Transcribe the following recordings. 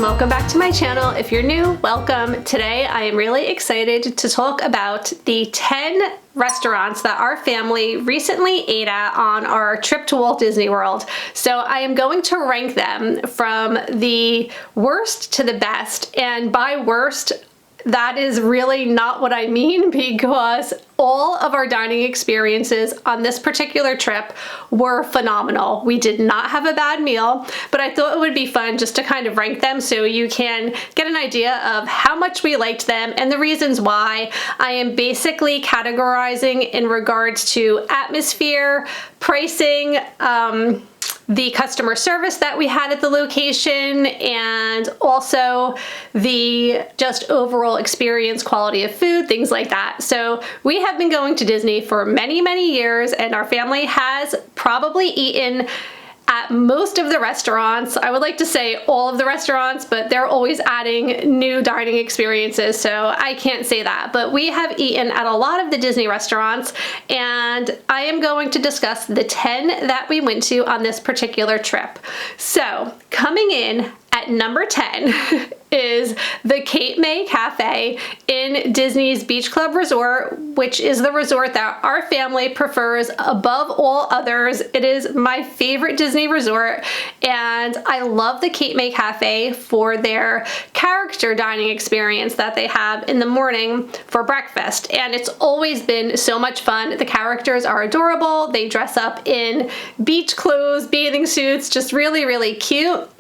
welcome back to my channel. If you're new, welcome. Today I am really excited to talk about the 10 restaurants that our family recently ate at on our trip to Walt Disney World. So I am going to rank them from the worst to the best, and by worst, that is really not what I mean, because all of our dining experiences on this particular trip were phenomenal. We did not have a bad meal, but I thought it would be fun just to kind of rank them so you can get an idea of how much we liked them and the reasons why. I am basically categorizing in regards to atmosphere, pricing, the customer service that we had at the location, and also the just overall experience, quality of food, things like that. So we have been going to Disney for many, many years, and our family has probably eaten at most of the restaurants. I would like to say all of the restaurants, but they're always adding new dining experiences, so I can't say that. But we have eaten at a lot of the Disney restaurants, and I am going to discuss the 10 that we went to on this particular trip. So coming in at number 10 is the Cape May Cafe in Disney's Beach Club Resort, which is the resort that our family prefers above all others. It is my favorite Disney resort, and I love the Cape May Cafe for their character dining experience that they have in the morning for breakfast, and it's always been so much fun. The characters are adorable. They dress up in beach clothes, bathing suits, just really, really cute.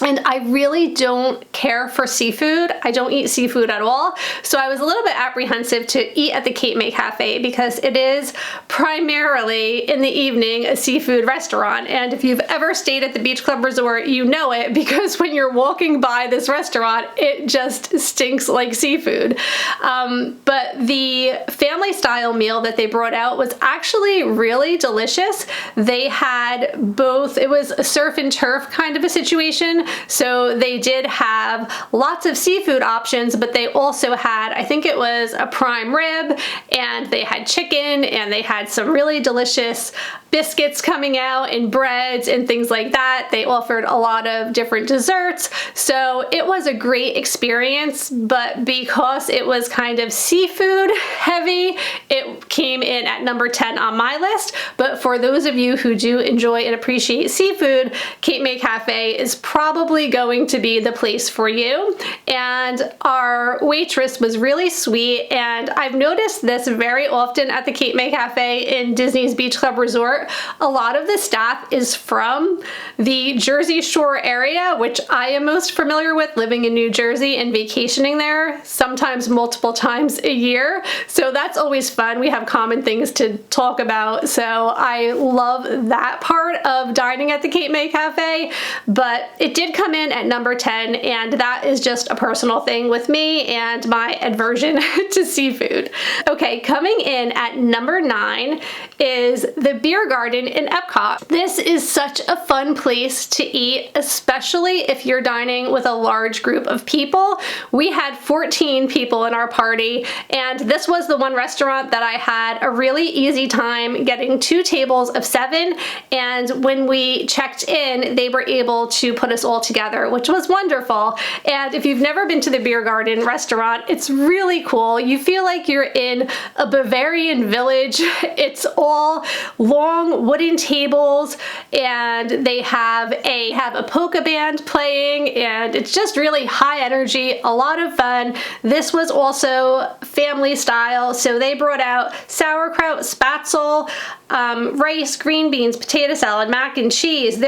And I really don't care for seafood. I don't eat seafood at all. So I was a little bit apprehensive to eat at the Cape May Cafe because it is primarily in the evening a seafood restaurant. And if you've ever stayed at the Beach Club Resort, you know it, because when you're walking by this restaurant, it just stinks like seafood. But the family style meal that they brought out was actually really delicious. They had both, it was a surf and turf kind of a situation. So they did have lots of seafood options, but they also had, I think it was a prime rib, and they had chicken, and they had some really delicious biscuits coming out and breads and things like that. They offered a lot of different desserts. So it was a great experience, but because it was kind of seafood heavy, it came in at number 10 on my list. But for those of you who do enjoy and appreciate seafood, Cape May Cafe is probably going to be the place for you. And our waitress was really sweet, and I've noticed this very often at the Cape May Cafe in Disney's Beach Club Resort. A lot of the staff is from the Jersey Shore area, which I am most familiar with, living in New Jersey and vacationing there, sometimes multiple times a year. So that's always fun. We have common things to talk about. So I love that part of dining at the Cape May Cafe, but it did come in at number 10, and that is just a personal thing with me and my aversion to seafood. Okay, coming in at number 9 is the Beer Garden in Epcot. This is such a fun place to eat, especially if you're dining with a large group of people. We had 14 people in our party, and this was the one restaurant that I had a really easy time getting 2 tables of 7, and when we checked in, they were able to put us all together, which was wonderful. And if you've never been to the Beer Garden restaurant, it's really cool. You feel like you're in a Bavarian village. It's all long wooden tables, and they have a polka band playing, and it's just really high energy, a lot of fun. This was also family style, so they brought out sauerkraut, spatzel, rice, green beans, potato salad, mac and cheese.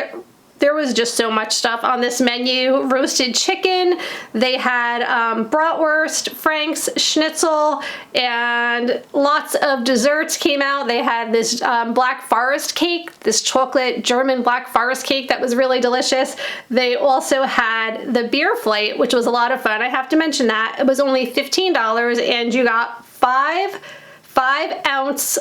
There was just so much stuff on this menu. Roasted chicken, they had bratwurst, Frank's, schnitzel, and lots of desserts came out. They had this Black Forest cake, this chocolate German Black Forest cake that was really delicious. They also had the beer flight, which was a lot of fun. I have to mention that. It was only $15, and you got five 5-ounce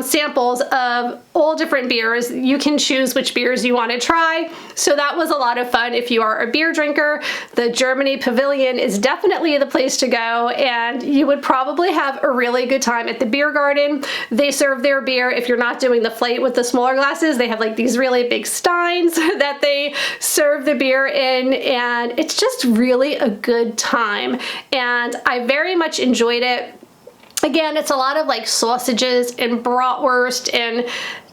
samples of all different beers. You can choose which beers you want to try. So that was a lot of fun if you are a beer drinker. The Germany Pavilion is definitely the place to go, and you would probably have a really good time at the beer garden. They serve their beer. If you're not doing the flight with the smaller glasses, they have like these really big steins that they serve the beer in, and it's just really a good time. And I very much enjoyed it. Again, it's a lot of like sausages and bratwurst and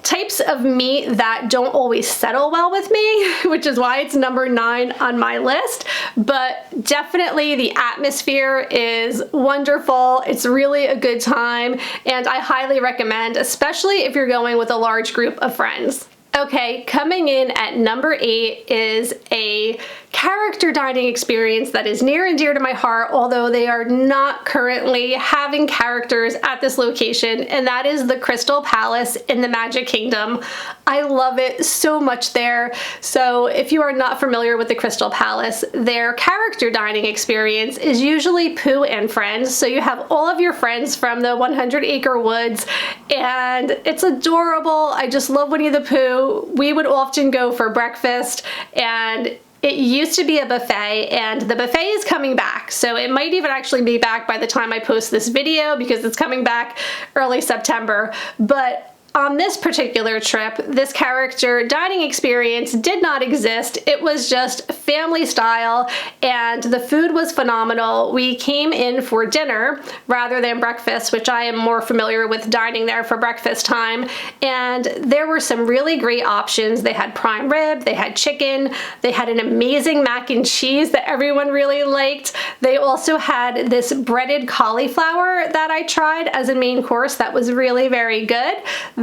types of meat that don't always settle well with me, which is why it's number 9 on my list. But definitely the atmosphere is wonderful. It's really a good time, and I highly recommend, especially if you're going with a large group of friends. Okay, coming in at number 8 is a character dining experience that is near and dear to my heart, although they are not currently having characters at this location, and that is the Crystal Palace in the Magic Kingdom. I love it so much there. So if you are not familiar with the Crystal Palace, their character dining experience is usually Pooh and friends. So you have all of your friends from the 100 Acre Woods, and it's adorable. I just love Winnie the Pooh. We would often go for breakfast, and it used to be a buffet, and the buffet is coming back. So it might even actually be back by the time I post this video, because it's coming back early September. But on this particular trip, this character dining experience did not exist. It was just family style, and the food was phenomenal. We came in for dinner rather than breakfast, which I am more familiar with dining there for breakfast time. And there were some really great options. They had prime rib, they had chicken, they had an amazing mac and cheese that everyone really liked. They also had this breaded cauliflower that I tried as a main course that was really very good.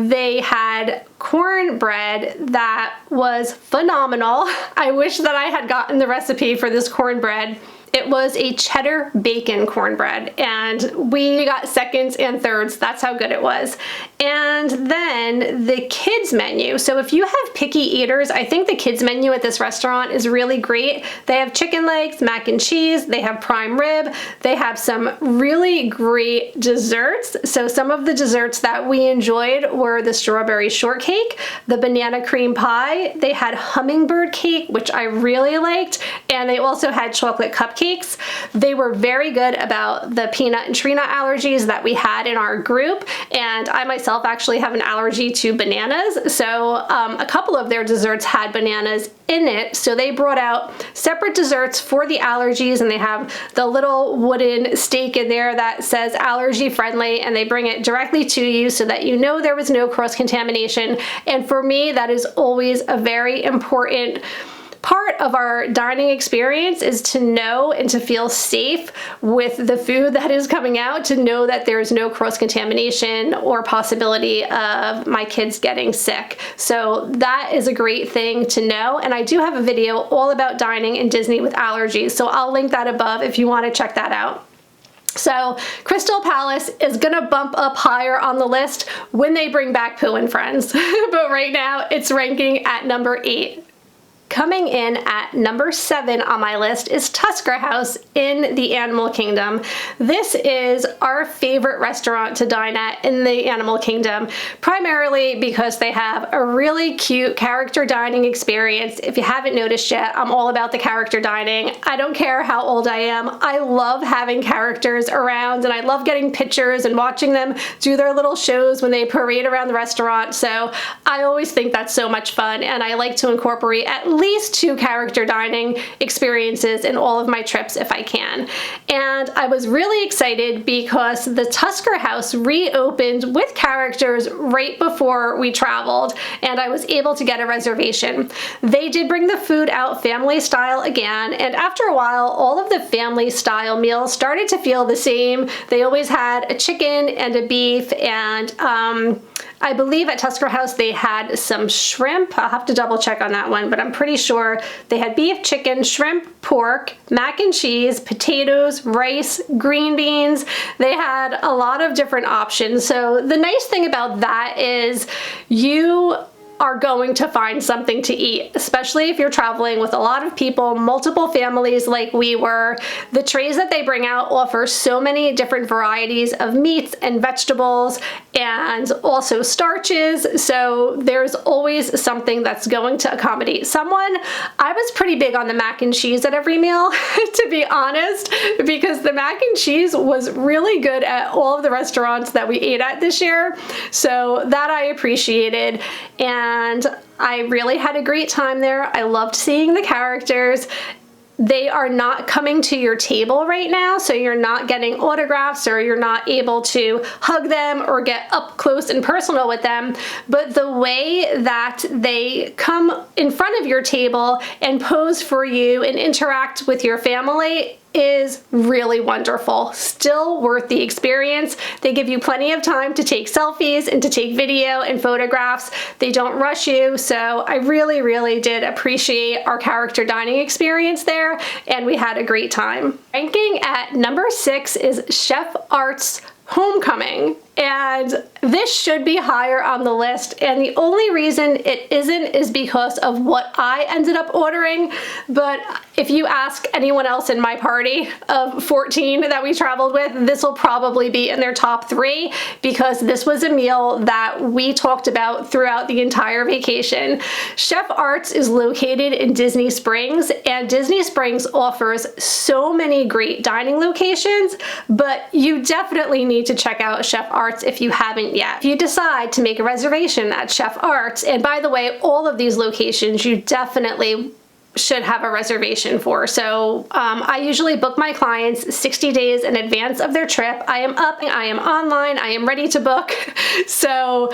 They had cornbread that was phenomenal. I wish that I had gotten the recipe for this cornbread. It was a cheddar bacon cornbread, and we got seconds and thirds. That's how good it was. And then the kids menu. So if you have picky eaters, I think the kids menu at this restaurant is really great. They have chicken legs, mac and cheese, they have prime rib, they have some really great desserts. So some of the desserts that we enjoyed were the strawberry shortcake, the banana cream pie, they had hummingbird cake, which I really liked, and they also had chocolate cupcakes. They were very good about the peanut and tree nut allergies that we had in our group, and I myself actually have an allergy to bananas, so a couple of their desserts had bananas in it, so they brought out separate desserts for the allergies, and they have the little wooden stake in there that says allergy friendly, and they bring it directly to you so that you know there was no cross-contamination. And for me, that is always a very important part of our dining experience, is to know and to feel safe with the food that is coming out, to know that there's no cross-contamination or possibility of my kids getting sick. So that is a great thing to know, and I do have a video all about dining in Disney with allergies, so I'll link that above if you want to check that out. So Crystal Palace is gonna bump up higher on the list when they bring back Pooh and Friends, but right now it's ranking at number 8. Coming in at number 7 on my list is Tusker House in the Animal Kingdom. This is our favorite restaurant to dine at in the Animal Kingdom, primarily because they have a really cute character dining experience. If you haven't noticed yet, I'm all about the character dining. I don't care how old I am. I love having characters around, and I love getting pictures and watching them do their little shows when they parade around the restaurant. So I always think that's so much fun, and I like to incorporate at least 2 character dining experiences in all of my trips if I can. And I was really excited because the Tusker House reopened with characters right before we traveled, and I was able to get a reservation. They did bring the food out family style again, and after a while all of the family style meals started to feel the same. They always had a chicken and a beef, and I believe at Tusker House they had some shrimp. I'll have to double check on that one, but I'm pretty sure they had beef, chicken, shrimp, pork, mac and cheese, potatoes, rice, green beans. They had a lot of different options. So the nice thing about that is you are going to find something to eat, especially if you're traveling with a lot of people, multiple families like we were. The trays that they bring out offer so many different varieties of meats and vegetables and also starches, so there's always something that's going to accommodate someone. I was pretty big on the mac and cheese at every meal, to be honest, because the mac and cheese was really good at all of the restaurants that we ate at this year, so that I appreciated, and I really had a great time there. I loved seeing the characters. They are not coming to your table right now, so you're not getting autographs or you're not able to hug them or get up close and personal with them, but the way that they come in front of your table and pose for you and interact with your family is really wonderful. Still worth the experience. They give you plenty of time to take selfies and to take video and photographs. They don't rush you, so I really, really did appreciate our character dining experience there, and we had a great time. Ranking at number 6 is Chef Art's Homecoming, and this should be higher on the list, and the only reason it isn't is because of what I ended up ordering. But if you ask anyone else in my party of 14 that we traveled with, this will probably be in their top 3, because this was a meal that we talked about throughout the entire vacation. Chef Art's is located in Disney Springs, and Disney Springs offers so many great dining locations, but you definitely need to check out Chef Art's if you haven't yet. If you decide to make a reservation at Chef Art's, and by the way, all of these locations you definitely should have a reservation for. So I usually book my clients 60 days in advance of their trip. I am up, I am online, I am ready to book. So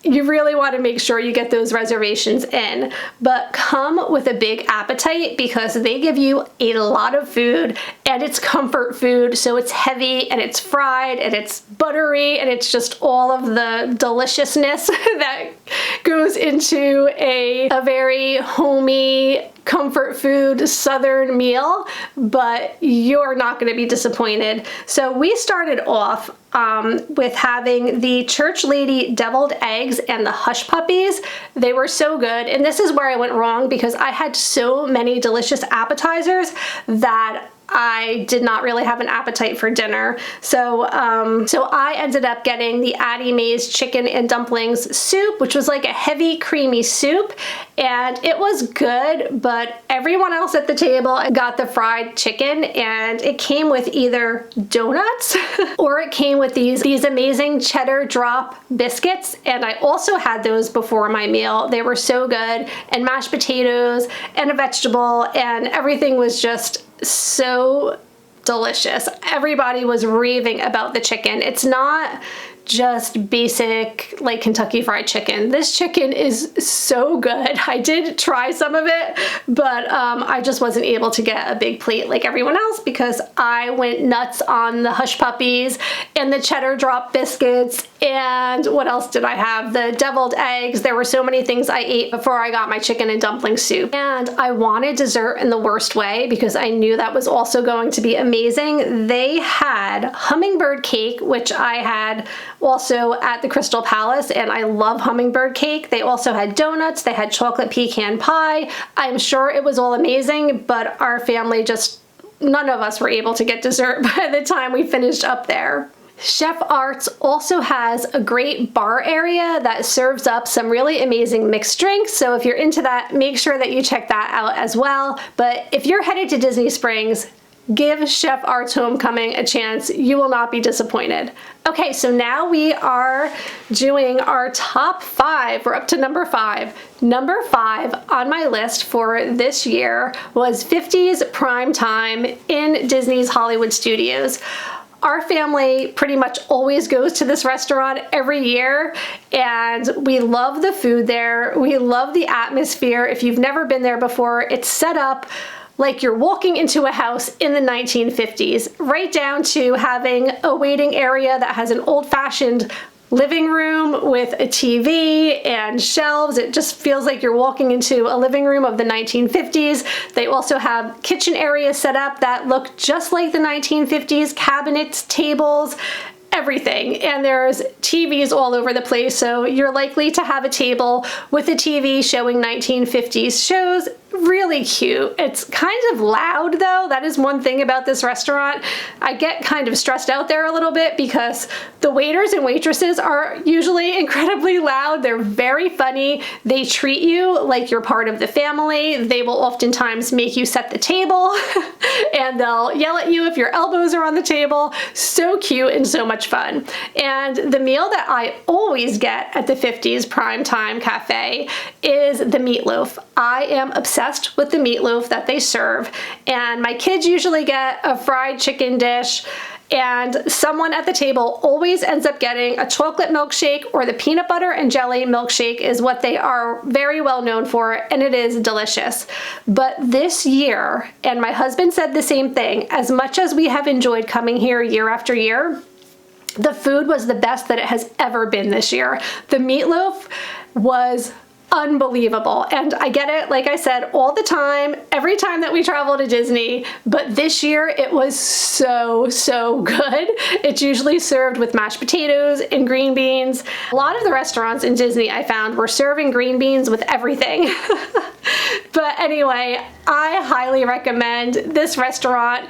you really want to make sure you get those reservations in, but come with a big appetite, because they give you a lot of food and it's comfort food, so it's heavy and it's fried and it's buttery and it's just all of the deliciousness that goes into a very homey comfort food southern meal, but you're not going to be disappointed. So we started off with having the Church Lady deviled eggs and the hush puppies. They were so good, and this is where I went wrong, because I had so many delicious appetizers that I did not really have an appetite for dinner. So I ended up getting the Addie Mae's chicken and dumplings soup, which was like a heavy creamy soup, and it was good, but everyone else at the table got the fried chicken, and it came with either donuts or it came with these amazing cheddar drop biscuits, and I also had those before my meal. They were so good, and mashed potatoes and a vegetable, and everything was just so delicious. Everybody was raving about the chicken. It's not just basic like Kentucky Fried Chicken. This chicken is so good. I did try some of it, but I just wasn't able to get a big plate like everyone else, because I went nuts on the hush puppies and the cheddar drop biscuits, and what else did I have? The deviled eggs. There were so many things I ate before I got my chicken and dumpling soup, and I wanted dessert in the worst way because I knew that was also going to be amazing. They had hummingbird cake, which I had also at the Crystal Palace, and I love hummingbird cake. They also had donuts, they had chocolate pecan pie. I'm sure it was all amazing, but our family none of us were able to get dessert by the time we finished up there. Chef Art's also has a great bar area that serves up some really amazing mixed drinks, so if you're into that, make sure that you check that out as well. But if you're headed to Disney Springs, give Chef Art's Homecoming a chance. You will not be disappointed. Okay, so now we are doing our top 5. We're up to number 5. Number 5 on my list for this year was 50s Prime Time in Disney's Hollywood Studios. Our family pretty much always goes to this restaurant every year, and we love the food there. We love the atmosphere. If you've never been there before, it's set up like you're walking into a house in the 1950s, right down to having a waiting area that has an old-fashioned living room with a TV and shelves. It just feels like you're walking into a living room of the 1950s. They also have kitchen areas set up that look just like the 1950s, cabinets, tables. everything, and there's TVs all over the place, so you're likely to have a table with a TV showing 1950s shows. Really cute. It's kind of loud though. That is one thing about this restaurant. I get kind of stressed out there a little bit because the waiters and waitresses are usually incredibly loud. They're very funny. They treat you like you're part of the family. They will oftentimes make you set the table and they'll yell at you if your elbows are on the table. So cute and so much fun. And the meal that I always get at the 50s Primetime Cafe is the meatloaf. I am obsessed with the meatloaf that they serve, and my kids usually get a fried chicken dish, and someone at the table always ends up getting a chocolate milkshake, or the peanut butter and jelly milkshake is what they are very well known for, and it is delicious. But this year, and my husband said the same thing, as much as we have enjoyed coming here year after year, the food was the best that it has ever been this year. The meatloaf was unbelievable. And I get it, like I said, all the time, every time that we travel to Disney, but this year it was so good. It's usually served with mashed potatoes and green beans. A lot of the restaurants in Disney I found were serving green beans with everything. But anyway, I highly recommend this restaurant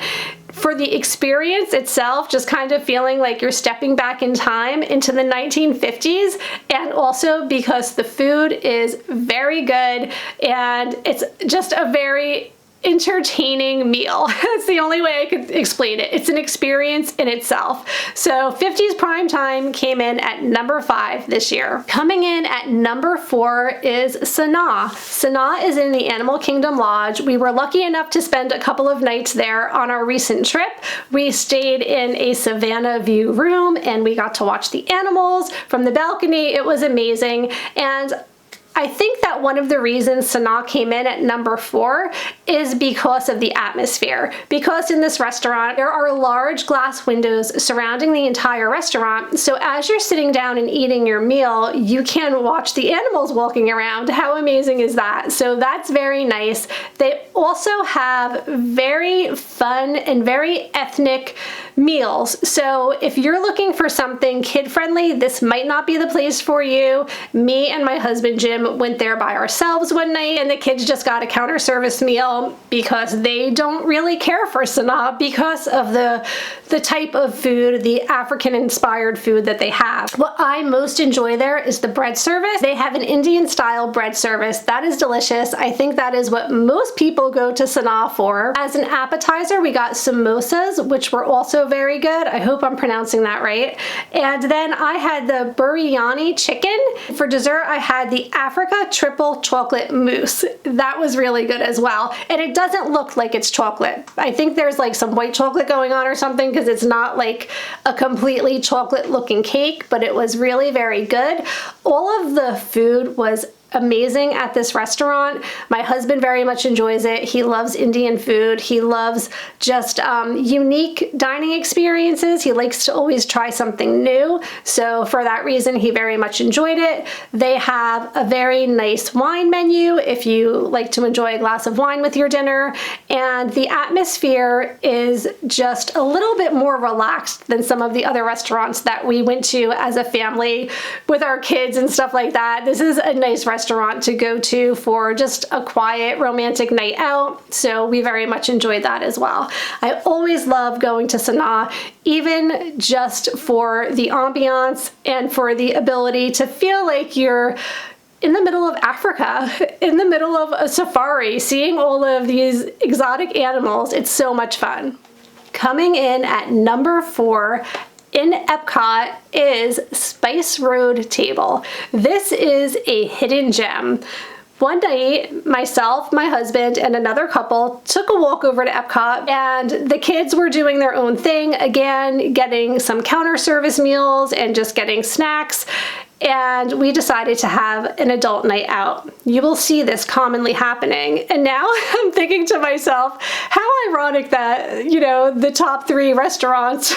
for the experience itself, just kind of feeling like you're stepping back in time into the 1950s, and also because the food is very good and it's just a very entertaining meal. That's the only way I could explain it. It's an experience in itself. So 50s Primetime came in at number 5 this year. Coming in at number 4 is Sanaa. Sanaa is in the Animal Kingdom Lodge. We were lucky enough to spend a couple of nights there on our recent trip. We stayed in a Savannah view room and we got to watch the animals from the balcony. It was amazing. And I think that one of the reasons Sanaa came in at number 4 is because of the atmosphere. Because in this restaurant, there are large glass windows surrounding the entire restaurant. So as you're sitting down and eating your meal, you can watch the animals walking around. How amazing is that? So that's very nice. They also have very fun and very ethnic meals. So if you're looking for something kid-friendly, this might not be the place for you. Me and my husband Jim went there by ourselves one night, and the kids just got a counter service meal because they don't really care for Sanaa because of the type of food, the African-inspired food that they have. What I most enjoy there is the bread service. They have an Indian-style bread service. That is delicious. I think that is what most people go to Sanaa for. As an appetizer, we got samosas, which were also very good. I hope I'm pronouncing that right. And then I had the biryani chicken. For dessert, I had the Africa triple chocolate mousse. That was really good as well. And it doesn't look like it's chocolate. I think there's like some white chocolate going on or something because it's not like a completely chocolate looking cake, but it was really very good. All of the food was amazing at this restaurant. My husband very much enjoys it. He loves Indian food. He loves just unique dining experiences. He likes to always try something new. So for that reason, he very much enjoyed it. They have a very nice wine menu if you like to enjoy a glass of wine with your dinner. And the atmosphere is just a little bit more relaxed than some of the other restaurants that we went to as a family with our kids and stuff like that. This is a nice restaurant to go to for just a quiet romantic night out, so we very much enjoyed that as well. I always love going to Sanaa, even just for the ambiance and for the ability to feel like you're in the middle of Africa, in the middle of a safari, seeing all of these exotic animals. It's so much fun. Coming in at number 4 in Epcot is Spice Road Table. This is a hidden gem. One night, myself, my husband, and another couple took a walk over to Epcot, and the kids were doing their own thing, again, getting some counter service meals and just getting snacks. And we decided to have an adult night out. You will see this commonly happening. And now I'm thinking to myself, how ironic that, you know, the top 3 restaurants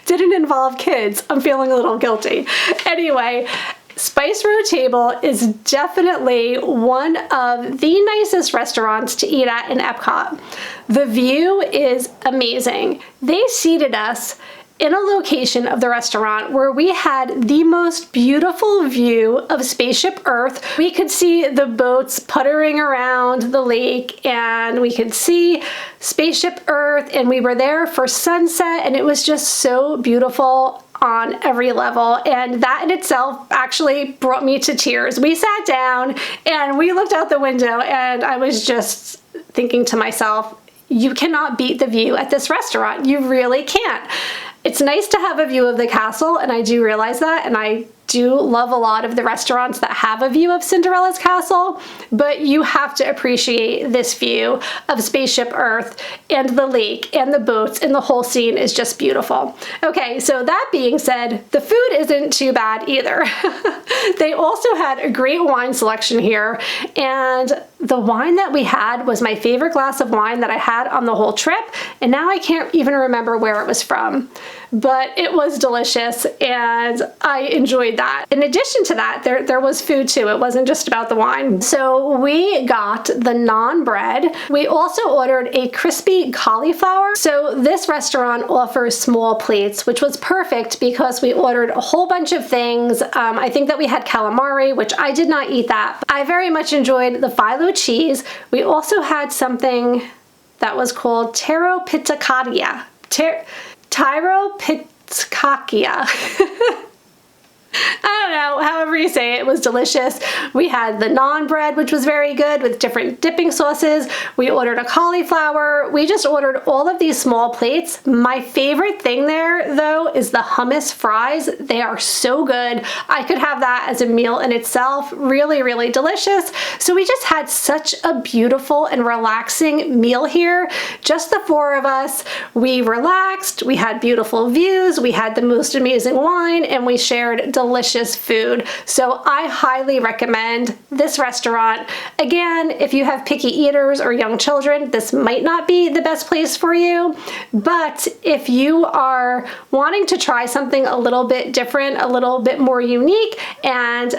didn't involve kids. I'm feeling a little guilty. Anyway, Spice Road Table is definitely one of the nicest restaurants to eat at in Epcot. The view is amazing. They seated us in a location of the restaurant where we had the most beautiful view of Spaceship Earth. We could see the boats puttering around the lake, and we could see Spaceship Earth, and we were there for sunset, and it was just so beautiful on every level, and that in itself actually brought me to tears. We sat down and we looked out the window, and I was just thinking to myself, you cannot beat the view at this restaurant. You really can't. It's nice to have a view of the castle, and I do realize that, and I do love a lot of the restaurants that have a view of Cinderella's castle, but you have to appreciate this view of Spaceship Earth and the lake and the boats, and the whole scene is just beautiful. Okay, so that being said, the food isn't too bad either. They also had a great wine selection here, and the wine that we had was my favorite glass of wine that I had on the whole trip, and now I can't even remember where it was from. But it was delicious, and I enjoyed that. In addition to that, there was food too. It wasn't just about the wine. So we got the naan bread. We also ordered a crispy cauliflower. So this restaurant offers small plates, which was perfect because we ordered a whole bunch of things. I think that we had calamari, which I did not eat that. I very much enjoyed the phyllo cheese. We also had something that was called taro pitakadia. Tyro Pitskakia. I don't know, however you say it, it was delicious. We had the naan bread, which was very good with different dipping sauces. We ordered a cauliflower. We just ordered all of these small plates. My favorite thing there, though, is the hummus fries. They are so good. I could have that as a meal in itself. Really, really delicious. So we just had such a beautiful and relaxing meal here. Just the four of us. We relaxed. We had beautiful views. We had the most amazing wine, and we shared delicious food. So I highly recommend this restaurant. Again, if you have picky eaters or young children, this might not be the best place for you, but if you are wanting to try something a little bit different, a little bit more unique, and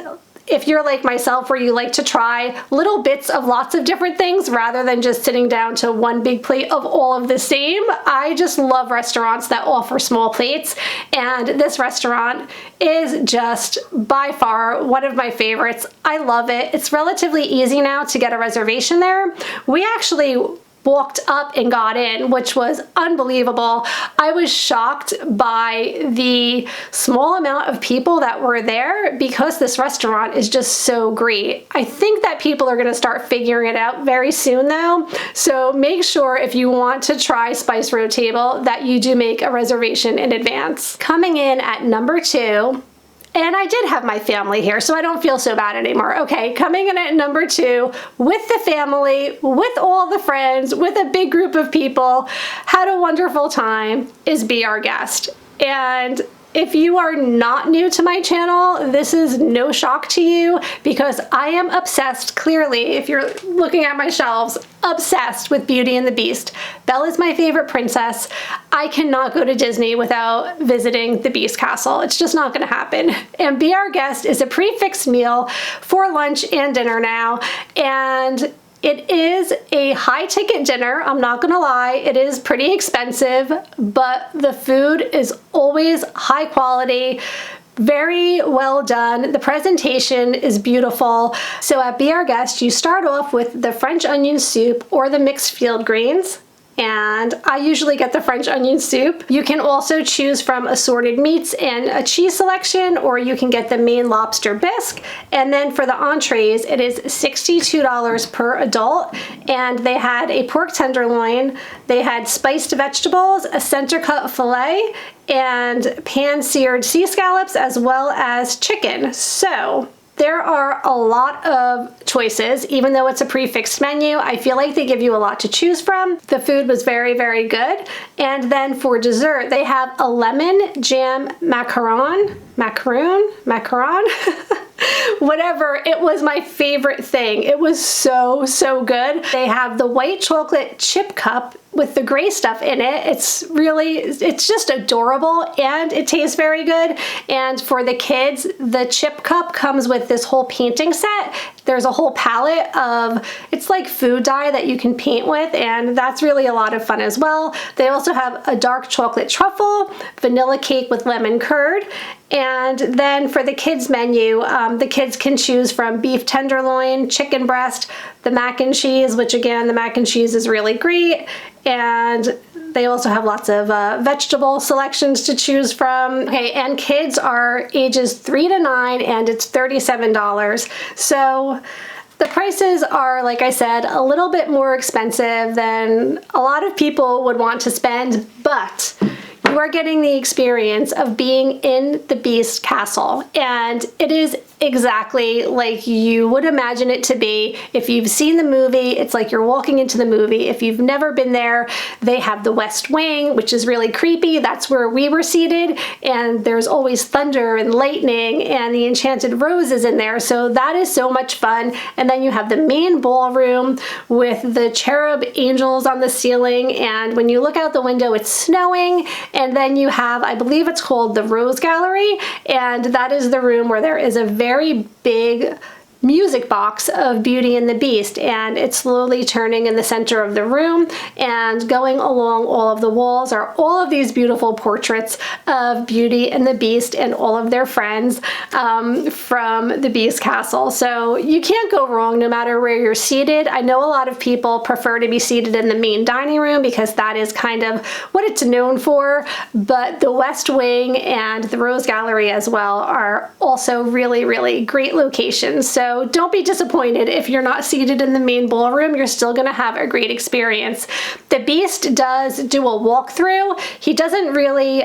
if you're like myself where you like to try little bits of lots of different things rather than just sitting down to one big plate of all of the same, I just love restaurants that offer small plates, and this restaurant is just by far one of my favorites. I love it. It's relatively easy now to get a reservation there. We actually walked up and got in, which was unbelievable. I was shocked by the small amount of people that were there because this restaurant is just so great. I think that people are going to start figuring it out very soon though, so make sure if you want to try Spice Road Table that you do make a reservation in advance. Coming in at number 2, and I did have my family here, so I don't feel so bad anymore. Okay, coming in at number 2, with the family, with all the friends, with a big group of people, had a wonderful time, is Be Our Guest. And if you are not new to my channel, this is no shock to you because I am obsessed, clearly, if you're looking at my shelves, obsessed with Beauty and the Beast. Belle is my favorite princess. I cannot go to Disney without visiting the Beast Castle. It's just not gonna happen. And Be Our Guest is a prefixed meal for lunch and dinner now, and it is a high ticket dinner, I'm not gonna lie. It is pretty expensive, but the food is always high quality, very well done. The presentation is beautiful. So at Be Our Guest, you start off with the French onion soup or the mixed field greens, and I usually get the French onion soup. You can also choose from assorted meats and a cheese selection, or you can get the Maine lobster bisque. And then for the entrees, it is $62 per adult, and they had a pork tenderloin, they had spiced vegetables, a center cut filet, and pan-seared sea scallops, as well as chicken. So there are a lot of choices. Even though it's a prefixed menu, I feel like they give you a lot to choose from. The food was very, very good. And then for dessert, they have a lemon jam macaron, whatever. It was my favorite thing. It was so, so good. They have the white chocolate chip cup with the gray stuff in it. It's just adorable, and it tastes very good. And for the kids, the chip cup comes with this whole painting set. There's a whole palette of, it's like food dye that you can paint with, and that's really a lot of fun as well. They also have a dark chocolate truffle, vanilla cake with lemon curd. And then for the kids menu, the kids can choose from beef tenderloin, chicken breast, the mac and cheese, which again, the mac and cheese is really great. And they also have lots of vegetable selections to choose from. Okay, and kids are ages 3 to 9, and it's $37. So the prices are, like I said, a little bit more expensive than a lot of people would want to spend, but you are getting the experience of being in the Beast Castle, and it is exactly like you would imagine it to be. If you've seen the movie, it's like you're walking into the movie. If you've never been there, they have the West Wing, which is really creepy. That's where we were seated, and there's always thunder and lightning, and the Enchanted Rose is in there, so that is so much fun. And then you have the main ballroom with the cherub angels on the ceiling, and when you look out the window, it's snowing. And then you have, I believe it's called the Rose Gallery, and that is the room where there is a very big music box of Beauty and the Beast, and it's slowly turning in the center of the room, and going along all of the walls are all of these beautiful portraits of Beauty and the Beast and all of their friends from the Beast Castle. So you can't go wrong no matter where you're seated. I know a lot of people prefer to be seated in the main dining room because that is kind of what it's known for, but the West Wing and the Rose Gallery as well are also really, really great locations. So don't be disappointed if you're not seated in the main ballroom. You're still going to have a great experience. The Beast does do a walkthrough. He doesn't really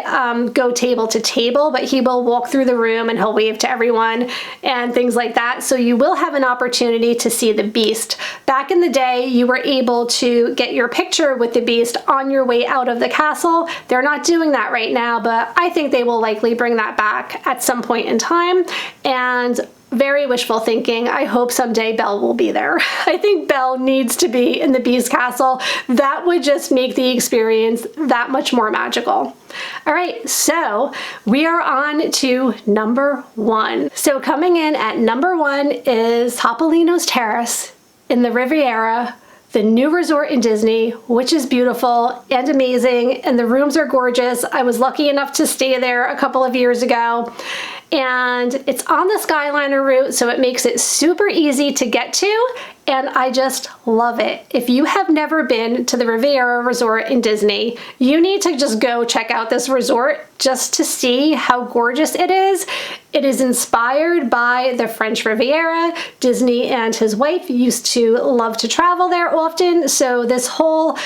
go table to table, but he will walk through the room and he'll wave to everyone and things like that. So you will have an opportunity to see the Beast. Back in the day, you were able to get your picture with the Beast on your way out of the castle. They're not doing that right now, but I think they will likely bring that back at some point in time. And very wishful thinking, I hope someday Belle will be there. I think Belle needs to be in the Beast Castle. That would just make the experience that much more magical. All right, so we are on to number 1. So coming in at number 1 is Topolino's Terrace in the Riviera, the new resort in Disney, which is beautiful and amazing, and the rooms are gorgeous. I was lucky enough to stay there a couple of years ago, and it's on the Skyliner route, so it makes it super easy to get to, and I just love it. If you have never been to the Riviera Resort in Disney, you need to just go check out this resort just to see how gorgeous it is. It is inspired by the French Riviera. Disney and his wife used to love to travel there often, so this whole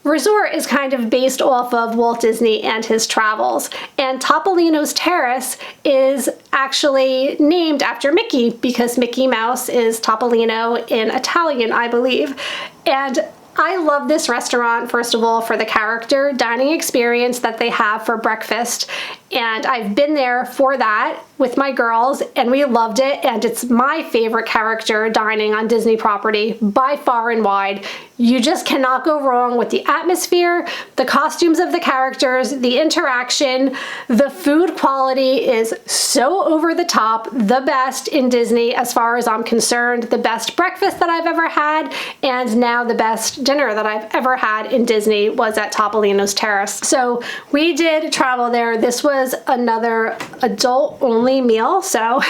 resort is kind of based off of Walt Disney and his travels. And Topolino's Terrace is actually named after Mickey because Mickey Mouse is Topolino in Italian, I believe. And I love this restaurant, first of all, for the character dining experience that they have for breakfast. And I've been there for that with my girls, and we loved it. And it's my favorite character dining on Disney property by far and wide. You just cannot go wrong with the atmosphere, the costumes of the characters, the interaction. The food quality is so over the top, the best in Disney as far as I'm concerned, the best breakfast that I've ever had, and now the best dinner that I've ever had in Disney was at Topolino's Terrace. So we did travel there. This was another adult-only meal, so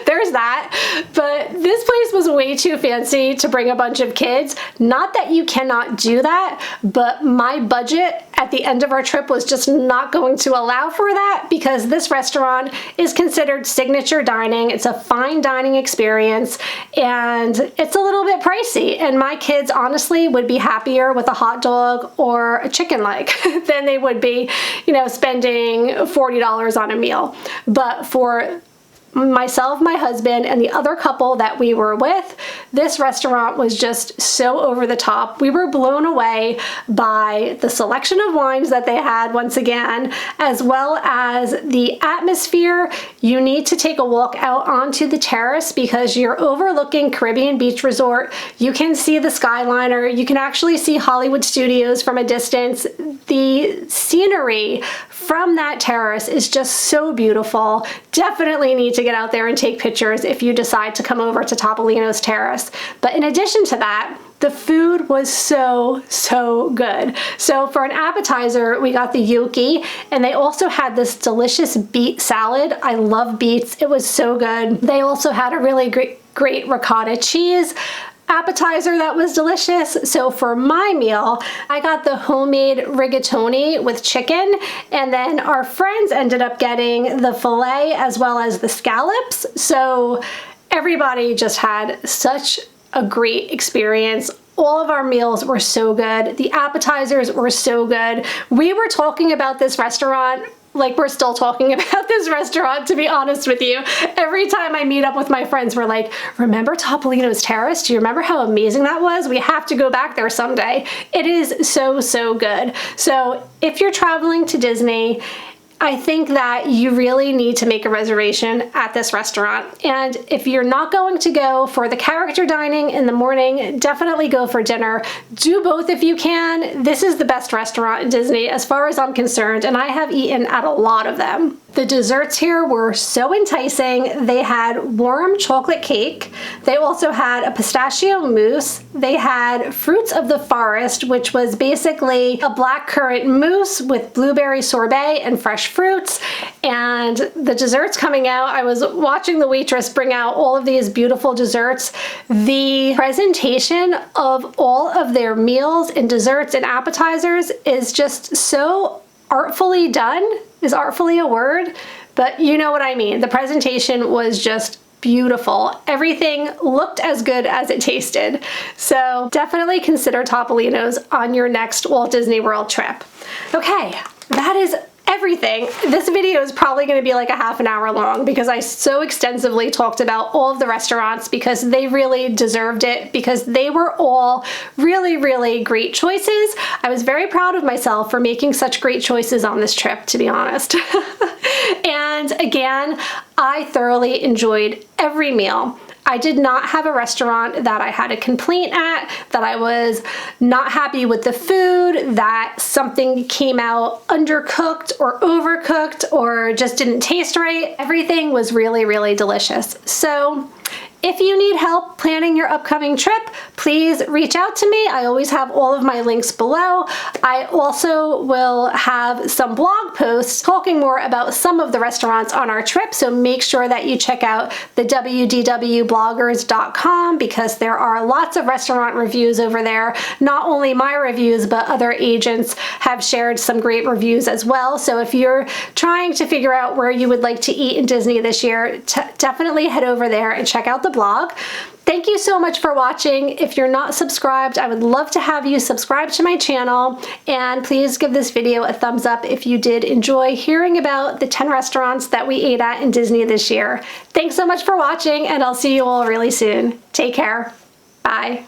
there's that. But this place was way too fancy to bring a bunch of kids. Not that you cannot do that, but my budget at the end of our trip was just not going to allow for that because this restaurant is considered signature dining. It's a fine dining experience, and it's a little bit pricey. And my kids honestly would be happier with a hot dog or a chicken leg than they would be, spending $40 on a meal. But for myself, my husband, and the other couple that we were with, this restaurant was just so over the top. We were blown away by the selection of wines that they had once again, as well as the atmosphere. You need to take a walk out onto the terrace because you're overlooking Caribbean Beach Resort. You can see the Skyliner. You can actually see Hollywood Studios from a distance. The scenery from that terrace is just so beautiful. Definitely need to get out there and take pictures if you decide to come over to Topolino's Terrace. But in addition to that, the food was so good. So for an appetizer, we got the gnocchi, and they also had this delicious beet salad. I love beets. It was so good. They also had a really great ricotta cheese appetizer that was delicious. So for my meal, I got the homemade rigatoni with chicken, and then our friends ended up getting the filet as well as the scallops. So everybody just had such a great experience. All of our meals were so good. The appetizers were so good. We were talking about this restaurant like we're still talking about this restaurant, to be honest with you. Every time I meet up with my friends, we're like, remember Topolino's Terrace? Do you remember how amazing that was? We have to go back there someday. It is so good. So if you're traveling to Disney, I think that you really need to make a reservation at this restaurant. And if you're not going to go for the character dining in the morning, definitely go for dinner. Do both if you can. This is the best restaurant in Disney as far as I'm concerned, and I have eaten at a lot of them. The desserts here were so enticing. They had warm chocolate cake. They also had a pistachio mousse. They had fruits of the forest, which was basically a blackcurrant mousse with blueberry sorbet and fresh fruits. And the desserts coming out, I was watching the waitress bring out all of these beautiful desserts. The presentation of all of their meals and desserts and appetizers is just so artfully done. Is artfully a word? But you know what I mean. The presentation was just beautiful. Everything looked as good as it tasted. So definitely consider Topolino's on your next Walt Disney World trip. Okay, that is everything. This video is probably going to be like a half an hour long because I so extensively talked about all of the restaurants because they really deserved it, because they were all really great choices. I was very proud of myself for making such great choices on this trip, to be honest. And again, I thoroughly enjoyed every meal. I did not have a restaurant that I had a complaint at, that I was not happy with the food, that something came out undercooked or overcooked or just didn't taste right. Everything was really delicious. So if you need help planning your upcoming trip, please reach out to me. I always have all of my links below. I also will have some blog posts talking more about some of the restaurants on our trip, so make sure that you check out the wdwbloggers.com because there are lots of restaurant reviews over there. Not only my reviews, but other agents have shared some great reviews as well. So if you're trying to figure out where you would like to eat in Disney this year, definitely head over there and check out the blog. Thank you so much for watching. If you're not subscribed, I would love to have you subscribe to my channel, and please give this video a thumbs up if you did enjoy hearing about the 10 restaurants that we ate at in Disney this year. Thanks so much for watching, and I'll see you all really soon. Take care. Bye.